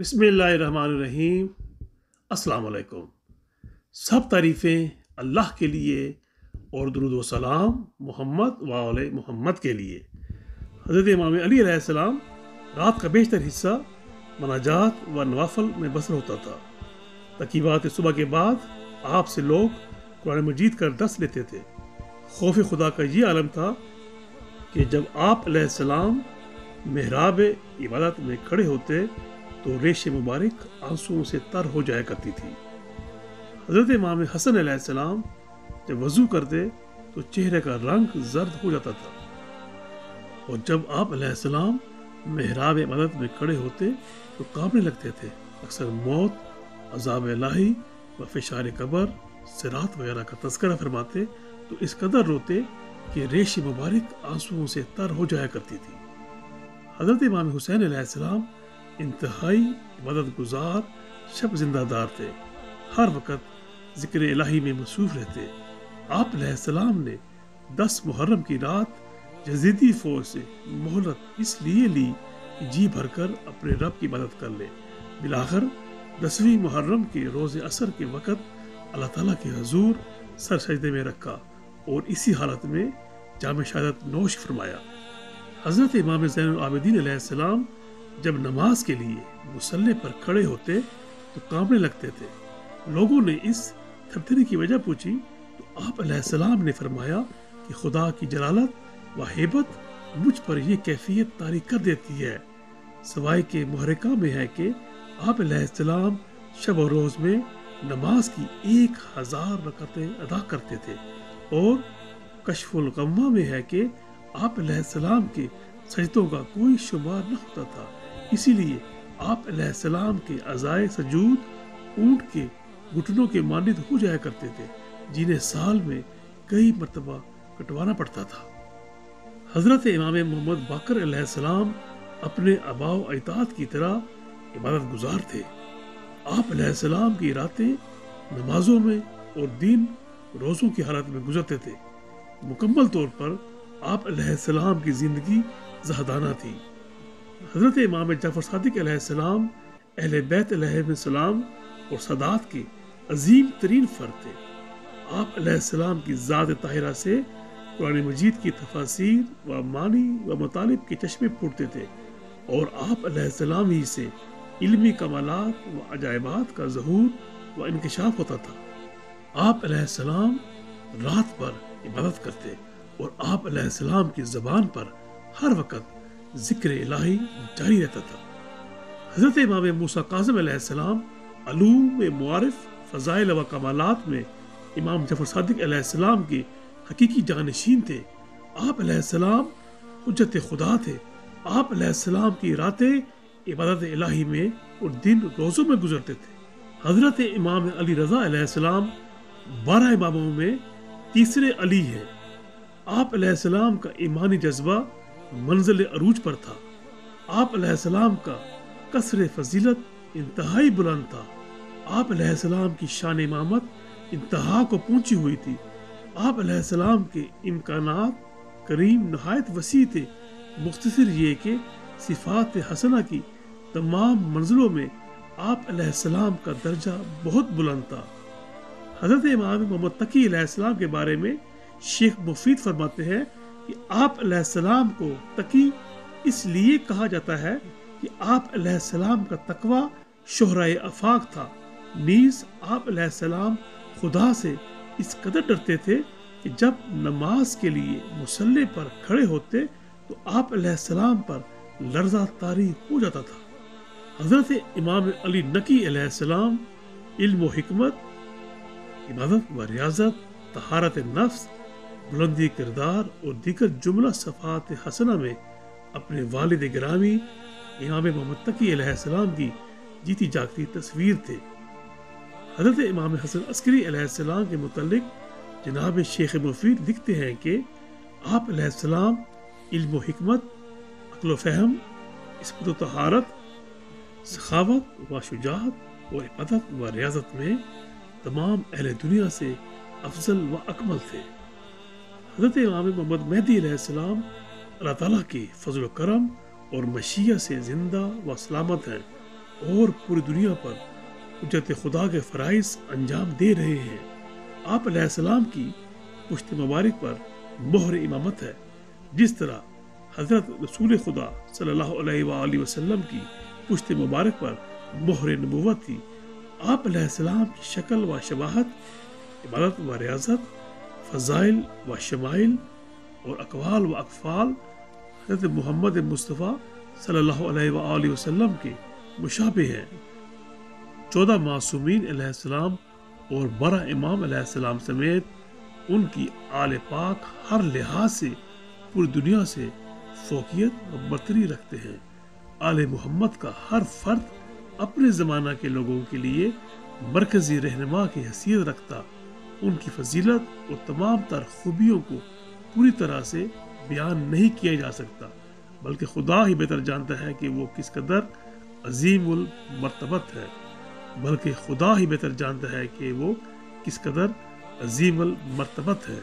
बिस्मिल्लाहिर्रहमानिर्रहीम। अस्सलाम वालेकुम। सब तारीफ़ें अल्लाह के लिए और दुरूद व सलाम मोहम्मद व आले मोहम्मद के लिए। हज़रत इमाम अली अलैहिस्सलाम रात का बेशतर हिस्सा मनाजात व नवाफल में बसर होता था। तकीबात सुबह के बाद आपसे लोग कुरान मजीद का दर्स लेते थे। खौफ खुदा का ये आलम था कि जब आप अलैहिस्सलाम मेहराब इबादत में खड़े होते तो रेश मुबारक आंसुओं से तर हो जाया करती थी। हज़रत इमाम हसन अलैहिस्सलाम जब वज़ू करते तो चेहरे का रंग जर्द हो जाता था, और जब आप अलैहिस्सलाम मेहराब इबादत में खड़े होते तो कांपने लगते थे। अक्सर मौत, अज़ाब इलाही व फिशार कब्र, सिरात वगैरह का तज़किरा फरमाते तो इस कदर रोते कि रेश मुबारक आंसुओं से तर हो जाया करती थी। हज़रत इमाम हुसैन अलैहिस्सलाम इंतहाई इबादत गुजार शब जिंदादार थे। हर वक़्त ज़िक्र इलाही में मसरूफ़ रहते। आप अलैहिस्सलाम ने 10 मुहर्रम की रात यज़ीदी फ़ौज से मोहलत इसलिए ली कि जी भरकर अपने रब की इबादत कर ले। बिलाखिर 10वीं मुहर्रम के रोज़े असर के वक़्त अल्लाह ताला के हजूर सर सजदे में रखा और इसी हालत में जाम शहादत नोश फरमाया। हज़रत इमाम ज़ैनुल आबिदीन अलैहिस्सलाम जब नमाज के लिए मुसल्ले पर खड़े होते तो कांपने लगते थे। लोगों ने इस थरथरी की वजह पूछी तो आप अलैहिस्सलाम ने फरमाया कि खुदा की जलालत व हेबत मुझ पर यह कैफियत तारी कर देती है। सवाए के मुहर्रिका में है कि आप अलैहिस्सलाम शब और रोज़ में नमाज की 1000 रकातें अदा करते थे, और कश्फुल गम्मा में है कि आप अलैहिस्सलाम के सजदों का कोई शुमार न होता था। इसीलिए आप अलैहिस्सलाम के अज़ाए सजूद ऊंट के घुटनों के मानिद हो जाया करते थे, जिन्हें साल में कई मरतबा कटवाना पड़ता था। हज़रत इमाम मोहम्मद बाकर अलैहिस्सलाम अपने आबाओ अजदाद की तरह इबादत गुजार थे। आप अलैहिस्सलाम की रातें नमाजों में और दिन रोज़ों की हालत में गुजरते थे। मुकम्मल तौर पर आप अलैहिस्सलाम की ज़िंदगी ज़हदाना थी। हज़रत इमाम जाफ़र सादिक अलैहिस्सलाम अहले बैत अलैहिस्सलाम और सदात के अजीम तरीन फ़र्द थे। आप अलैहिस्सलाम की ज़ात ताहिरा से कुरान मजीद की तफासीर व मानी व मतालिब के चश्मे फूटते थे, और आप अलैहिस्सलाम ही से इल्मी कमालात व अजायबात का ज़हूर व इंकशाफ होता था। आप अलैहिस्सलाम रात पर इबादत करते और आप अलैहिस्सलाम की ज़बान पर हर वक़्त ज़िक्र इलाही जारी रहता था। हज़रत इमाम मूसा काज़िम अलैहिस्सलाम अलूम मुआरिफ फ़ज़ाइल व कमालात में इमाम जाफ़र सादिक अलैहिस्सलाम के हकीकी जानशीन थे। आप अलैहिस्सलाम हुज्जत खुदा थे। आप अलैहिस्सलाम की रातें इबादत इलाही में और दिन रोज़ों में गुजरते थे। हज़रत इमाम अली रज़ा अलैहिस्सलाम 12 इमामों में तीसरे अली हैं। आप अलैहिस्सलाम का ईमानी जज्बा मंजिल अरूज पर था। आप अलैहिस्सलाम का कसर फजीलत इंतहाई बुलंद था। आप अलैहिस्सलाम की शान इमामत इंतहा को पहुंची हुई थी। आप अलैहिस्सलाम के इम्कानात करीम नहायत वसी थे। मुख्तसर ये कि सिफात हसना की तमाम मंजिलों में आप अलैहिस्सलाम का दर्जा बहुत बुलंद था। हज़रत इमाम मोहम्मद तकी अलैहिस्सलाम के बारे में शेख मुफीद फरमाते हैं कि आप अलैहिस्सलाम को तकी इसलिए कहा जाता है कि आप अलैहिस्सलाम का तकवा शोहराए आफाक था। नीज़ आप अलैहिस्सलाम खुदा से इस कदर डरते थे कि जब नमाज के लिए मुसल्ले पर खड़े होते तो आप अलैहिस्सलाम पर लर्ज़ा तारी हो जाता था। हज़रत इमाम अली नकी अलैहिस्सलाम इल्म व हिकमत, इबादत व रियाजत, तहारत नफ्स, बुलंदी किरदार और दीगर जुमला सफ़ात हसना में अपने वालिद गिरामी इमाम मोहम्मद तकी अलैहिस्सलाम की जीती जागती तस्वीर थे। हज़रत इमाम हसन अस्करी अलैहिस्सलाम के मुतल्लिक जनाब शेख मुफीद लिखते हैं कि आप अलैहिस्सलाम इल्म व हिकमत, अक्ल व फ़हम, इस्मत व तहारत, सखावत व शुजाअत और इबादत व रियाजत में तमाम अहले दुनिया से अफजल व अकमल थे। हज़रत इमाम मोहम्मद मेहदी अलैहिस्सलाम अल्लाह ताला के फजल व करम और मशीयत से जिंदा व सलामत हैं। اور پوری دنیا پر حجت خدا کے فرائض انجام دے رہے ہیں۔ آپ علیہ السلام کی پشت مبارک پر مہر امامت ہے، جس طرح حضرت رسول خدا صلی اللہ علیہ وآلہ وسلم کی پشت مبارک پر مہر نبوت تھی۔ آپ علیہ السلام کی شکل و شباہت، عبادت و ریاضت، فضائل و شمائل اور اقوال و اقفال حضرت محمد مصطفیٰ صلی اللہ علیہ وآلہ وسلم کے مشابہ ہیں۔ 14 معصومین علیہ السلام اور 12 امام علیہ السلام سمیت ان کی آل پاک ہر لحاظ سے پوری دنیا سے فوقیت و برتری رکھتے ہیں۔ آل محمد کا ہر فرد اپنے زمانہ کے لوگوں کے لیے مرکزی رہنما کی حیثیت رکھتا، ان کی فضیلت اور تمام تر خوبیوں کو پوری طرح سے بیان نہیں کیا جا سکتا، بلکہ خدا ہی بہتر جانتا ہے کہ وہ کس قدر عظیم المرتبت ہے بلکہ خدا ہی بہتر جانتا ہے کہ وہ کس قدر عظیم المرتبت ہے۔